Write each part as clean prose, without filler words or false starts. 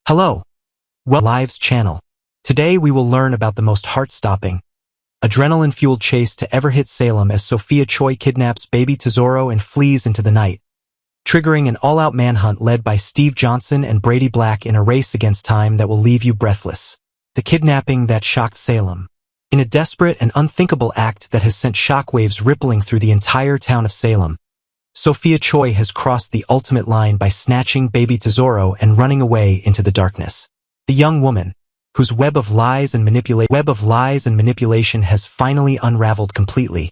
Hello. Welcome to Lives channel. Today we will learn about the most heart-stopping, adrenaline-fueled chase to ever hit Salem as Sophia Choy kidnaps baby Tesoro and flees into the night, triggering an all-out manhunt led by Steve Johnson and Brady Black in a race against time that will leave you breathless. The kidnapping that shocked Salem. In a desperate and unthinkable act that has sent shockwaves rippling through the entire town of Salem, Sophia Choy has crossed the ultimate line by snatching baby Tesoro and running away into the darkness. The young woman, whose web of lies and manipulation has finally unraveled completely,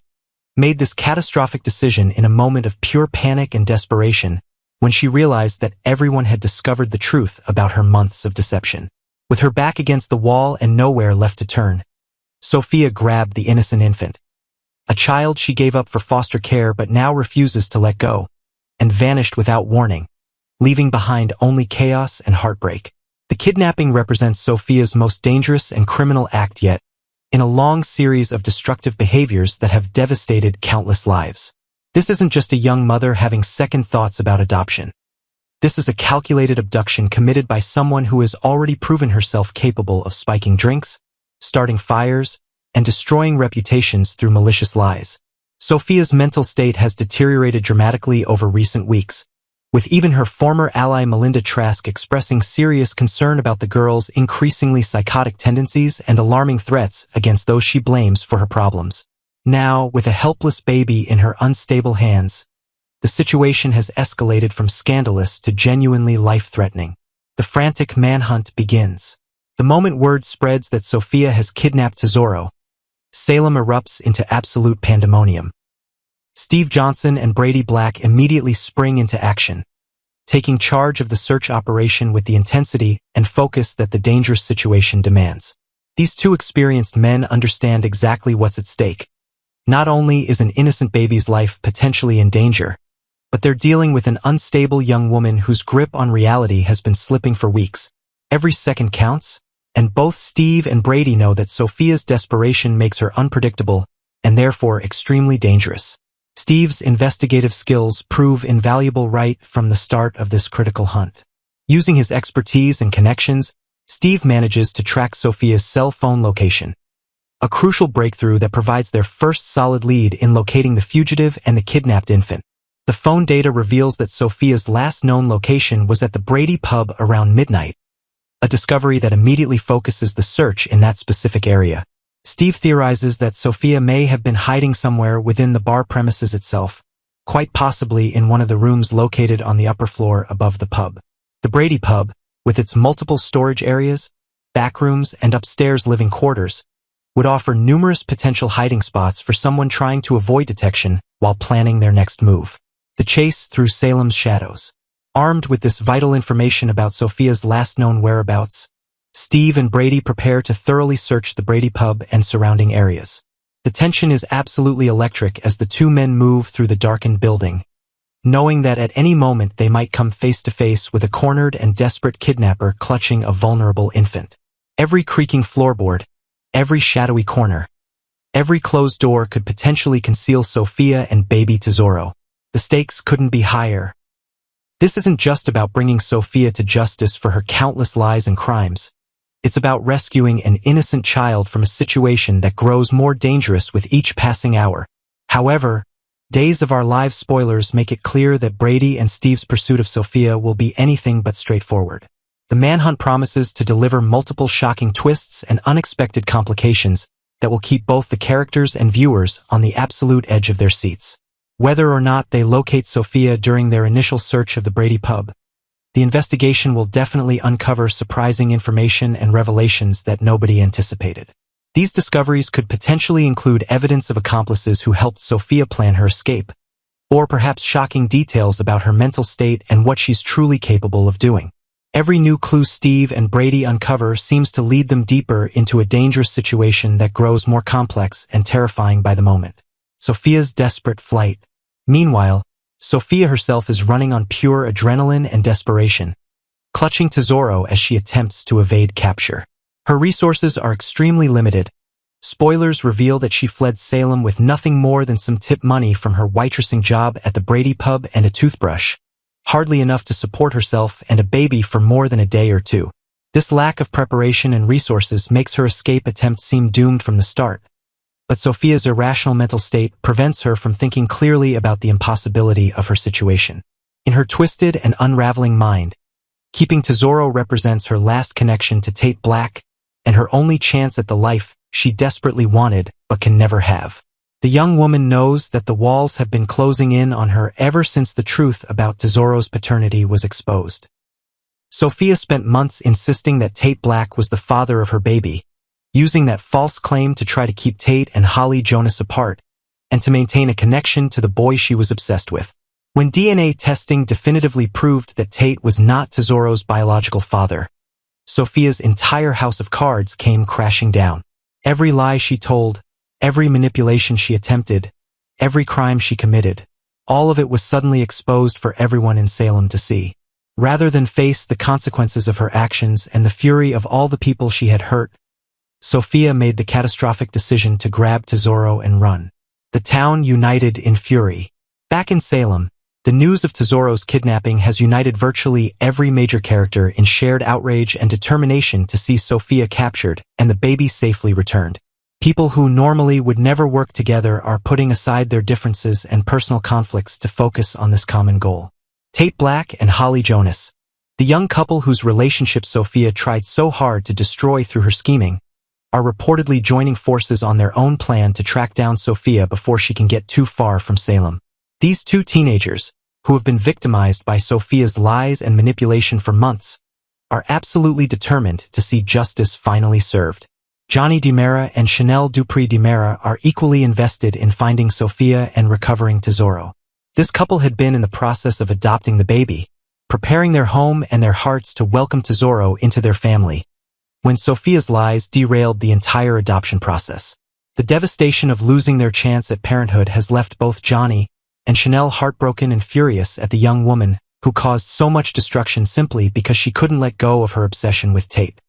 made this catastrophic decision in a moment of pure panic and desperation when she realized that everyone had discovered the truth about her months of deception. With her back against the wall and nowhere left to turn, Sophia grabbed the innocent infant, a child she gave up for foster care but now refuses to let go, and vanished without warning, leaving behind only chaos and heartbreak. The kidnapping represents Sophia's most dangerous and criminal act yet, in a long series of destructive behaviors that have devastated countless lives. This isn't just a young mother having second thoughts about adoption. This is a calculated abduction committed by someone who has already proven herself capable of spiking drinks, starting fires, and destroying reputations through malicious lies. Sophia's mental state has deteriorated dramatically over recent weeks, with even her former ally Melinda Trask expressing serious concern about the girl's increasingly psychotic tendencies and alarming threats against those she blames for her problems. Now, with a helpless baby in her unstable hands, the situation has escalated from scandalous to genuinely life-threatening. The frantic manhunt begins. The moment word spreads that Sophia has kidnapped Tesoro, Salem erupts into absolute pandemonium. Steve Johnson and Brady Black immediately spring into action, taking charge of the search operation with the intensity and focus that the dangerous situation demands. These two experienced men understand exactly what's at stake. Not only is an innocent baby's life potentially in danger, but they're dealing with an unstable young woman whose grip on reality has been slipping for weeks. Every second counts, and both Steve and Brady know that Sophia's desperation makes her unpredictable and therefore extremely dangerous. Steve's investigative skills prove invaluable right from the start of this critical hunt. Using his expertise and connections, Steve manages to track Sophia's cell phone location, a crucial breakthrough that provides their first solid lead in locating the fugitive and the kidnapped infant. The phone data reveals that Sophia's last known location was at the Brady pub around midnight, a discovery that immediately focuses the search in that specific area. Steve theorizes that Sophia may have been hiding somewhere within the bar premises itself, quite possibly in one of the rooms located on the upper floor above the pub. The Brady pub, with its multiple storage areas, backrooms, and upstairs living quarters, would offer numerous potential hiding spots for someone trying to avoid detection while planning their next move. The chase through Salem's shadows. Armed with this vital information about Sophia's last known whereabouts, Steve and Brady prepare to thoroughly search the Brady pub and surrounding areas. The tension is absolutely electric as the two men move through the darkened building, knowing that at any moment they might come face to face with a cornered and desperate kidnapper clutching a vulnerable infant. Every creaking floorboard, every shadowy corner, every closed door could potentially conceal Sophia and baby Tesoro. The stakes couldn't be higher. This isn't just about bringing Sophia to justice for her countless lies and crimes. It's about rescuing an innocent child from a situation that grows more dangerous with each passing hour. However, Days of Our Lives spoilers make it clear that Brady and Steve's pursuit of Sophia will be anything but straightforward. The manhunt promises to deliver multiple shocking twists and unexpected complications that will keep both the characters and viewers on the absolute edge of their seats. Whether or not they locate Sophia during their initial search of the Brady pub, the investigation will definitely uncover surprising information and revelations that nobody anticipated. These discoveries could potentially include evidence of accomplices who helped Sophia plan her escape, or perhaps shocking details about her mental state and what she's truly capable of doing. Every new clue Steve and Brady uncover seems to lead them deeper into a dangerous situation that grows more complex and terrifying by the moment. Sophia's desperate flight. Meanwhile, Sophia herself is running on pure adrenaline and desperation, clutching Tesoro as she attempts to evade capture. Her resources are extremely limited. Spoilers reveal that she fled Salem with nothing more than some tip money from her waitressing job at the Brady pub and a toothbrush, hardly enough to support herself and a baby for more than a day or two. This lack of preparation and resources makes her escape attempt seem doomed from the start. But Sophia's irrational mental state prevents her from thinking clearly about the impossibility of her situation. In her twisted and unraveling mind, keeping Tesoro represents her last connection to Tate Black and her only chance at the life she desperately wanted but can never have. The young woman knows that the walls have been closing in on her ever since the truth about Tesoro's paternity was exposed. Sophia spent months insisting that Tate Black was the father of her baby, using that false claim to try to keep Tate and Holly Jonas apart, and to maintain a connection to the boy she was obsessed with. When DNA testing definitively proved that Tate was not Tesoro's biological father, Sophia's entire house of cards came crashing down. Every lie she told, every manipulation she attempted, every crime she committed, all of it was suddenly exposed for everyone in Salem to see. Rather than face the consequences of her actions and the fury of all the people she had hurt, Sophia made the catastrophic decision to grab Tesoro and run. The town united in fury. Back in Salem, the news of Tesoro's kidnapping has united virtually every major character in shared outrage and determination to see Sophia captured and the baby safely returned. People who normally would never work together are putting aside their differences and personal conflicts to focus on this common goal. Tate Black and Holly Jonas, the young couple whose relationship Sophia tried so hard to destroy through her scheming, are reportedly joining forces on their own plan to track down Sophia before she can get too far from Salem. These two teenagers, who have been victimized by Sophia's lies and manipulation for months, are absolutely determined to see justice finally served. Johnny DiMera and Chanel Dupree DiMera are equally invested in finding Sophia and recovering Tesoro. This couple had been in the process of adopting the baby, preparing their home and their hearts to welcome Tesoro into their family, when Sophia's lies derailed the entire adoption process. The devastation of losing their chance at parenthood has left both Johnny and Chanel heartbroken and furious at the young woman who caused so much destruction simply because she couldn't let go of her obsession with Tate.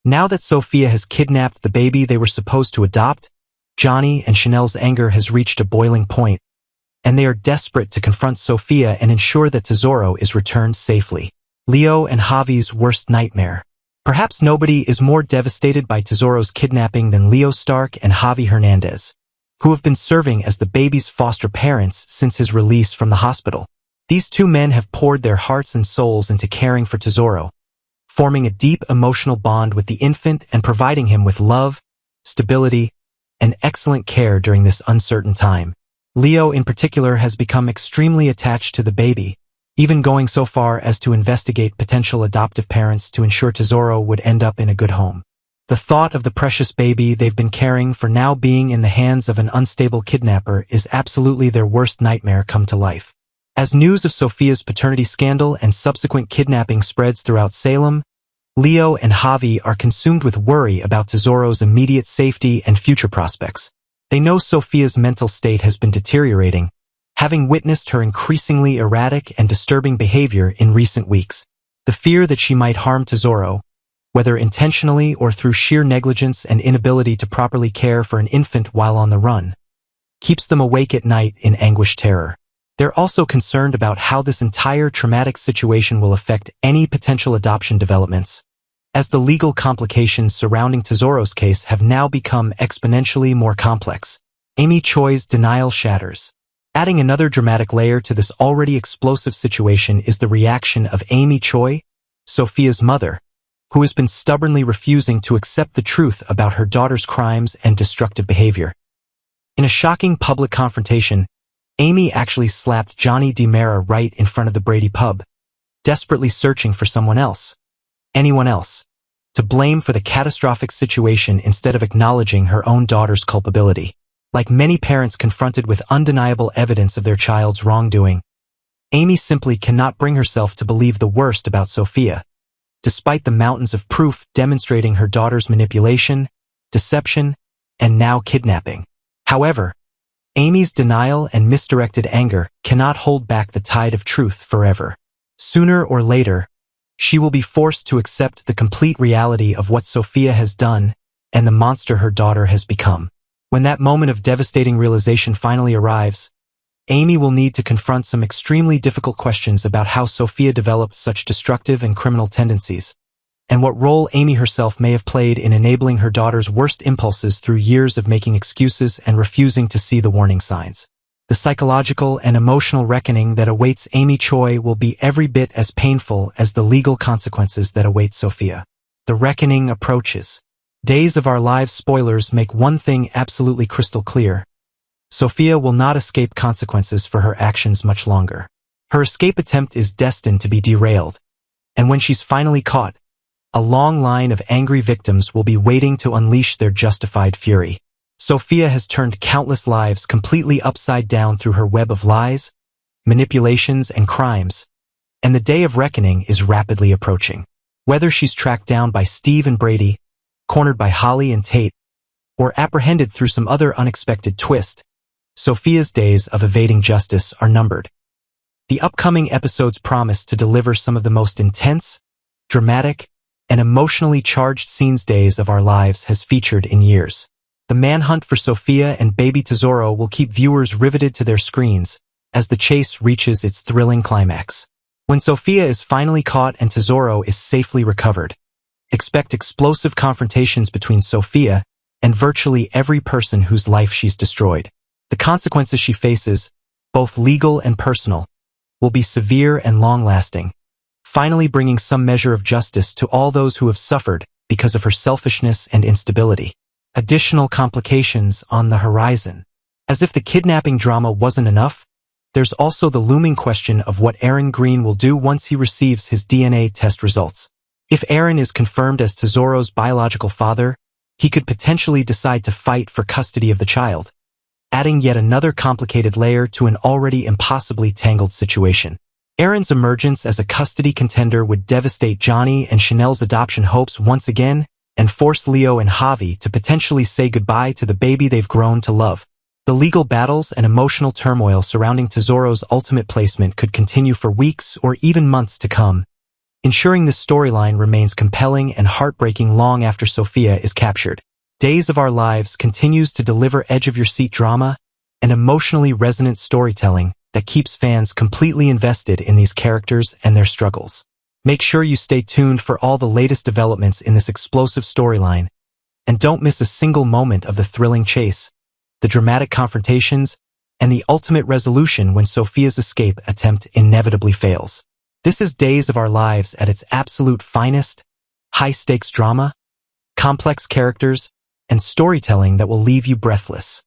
Now that Sophia has kidnapped the baby they were supposed to adopt, Johnny and Chanel's anger has reached a boiling point, and they are desperate to confront Sophia and ensure that Tesoro is returned safely. Leo and Javi's worst nightmare. Perhaps nobody is more devastated by Tesoro's kidnapping than Leo Stark and Javi Hernandez, who have been serving as the baby's foster parents since his release from the hospital. These two men have poured their hearts and souls into caring for Tesoro, forming a deep emotional bond with the infant and providing him with love, stability, and excellent care during this uncertain time. Leo in particular has become extremely attached to the baby, even going so far as to investigate potential adoptive parents to ensure Tesoro would end up in a good home. The thought of the precious baby they've been caring for now being in the hands of an unstable kidnapper is absolutely their worst nightmare come to life. As news of Sophia's paternity scandal and subsequent kidnapping spreads throughout Salem, Leo and Javi are consumed with worry about Tesoro's immediate safety and future prospects. They know Sophia's mental state has been deteriorating, having witnessed her increasingly erratic and disturbing behavior in recent weeks. The fear that she might harm Tesoro, whether intentionally or through sheer negligence and inability to properly care for an infant while on the run, keeps them awake at night in anguished terror. They're also concerned about how this entire traumatic situation will affect any potential adoption developments, as the legal complications surrounding Tesoro's case have now become exponentially more complex. Amy Choy's denial shatters. Adding another dramatic layer to this already explosive situation is the reaction of Amy Choy, Sophia's mother, who has been stubbornly refusing to accept the truth about her daughter's crimes and destructive behavior. In a shocking public confrontation, Amy actually slapped Johnny DiMera right in front of the Brady pub, desperately searching for someone else, anyone else, to blame for the catastrophic situation instead of acknowledging her own daughter's culpability. Like many parents confronted with undeniable evidence of their child's wrongdoing, Amy simply cannot bring herself to believe the worst about Sophia, despite the mountains of proof demonstrating her daughter's manipulation, deception, and now kidnapping. However, Amy's denial and misdirected anger cannot hold back the tide of truth forever. Sooner or later, she will be forced to accept the complete reality of what Sophia has done and the monster her daughter has become. When that moment of devastating realization finally arrives, Amy will need to confront some extremely difficult questions about how Sophia developed such destructive and criminal tendencies, and what role Amy herself may have played in enabling her daughter's worst impulses through years of making excuses and refusing to see the warning signs. The psychological and emotional reckoning that awaits Amy Choy will be every bit as painful as the legal consequences that await Sophia. The reckoning approaches. Days of Our Lives spoilers make one thing absolutely crystal clear. Sophia will not escape consequences for her actions much longer. Her escape attempt is destined to be derailed, and when she's finally caught, a long line of angry victims will be waiting to unleash their justified fury. Sophia has turned countless lives completely upside down through her web of lies, manipulations, and crimes, and the day of reckoning is rapidly approaching. Whether she's tracked down by Steve and Brady, cornered by Holly and Tate, or apprehended through some other unexpected twist, Sophia's days of evading justice are numbered. The upcoming episodes promise to deliver some of the most intense, dramatic, and emotionally charged scenes Days of Our Lives has featured in years. The manhunt for Sophia and baby Tesoro will keep viewers riveted to their screens as the chase reaches its thrilling climax. When Sophia is finally caught and Tesoro is safely recovered, expect explosive confrontations between Sophia and virtually every person whose life she's destroyed. The consequences she faces, both legal and personal, will be severe and long-lasting, finally bringing some measure of justice to all those who have suffered because of her selfishness and instability. Additional complications on the horizon. As if the kidnapping drama wasn't enough, there's also the looming question of what Aaron Green will do once he receives his DNA test results. If Aaron is confirmed as Tesoro's biological father, he could potentially decide to fight for custody of the child, adding yet another complicated layer to an already impossibly tangled situation. Aaron's emergence as a custody contender would devastate Johnny and Chanel's adoption hopes once again and force Leo and Javi to potentially say goodbye to the baby they've grown to love. The legal battles and emotional turmoil surrounding Tesoro's ultimate placement could continue for weeks or even months to come, ensuring this storyline remains compelling and heartbreaking long after Sophia is captured. Days of Our Lives continues to deliver edge-of-your-seat drama and emotionally resonant storytelling that keeps fans completely invested in these characters and their struggles. Make sure you stay tuned for all the latest developments in this explosive storyline, and don't miss a single moment of the thrilling chase, the dramatic confrontations, and the ultimate resolution when Sophia's escape attempt inevitably fails. This is Days of Our Lives at its absolute finest, high-stakes drama, complex characters, and storytelling that will leave you breathless.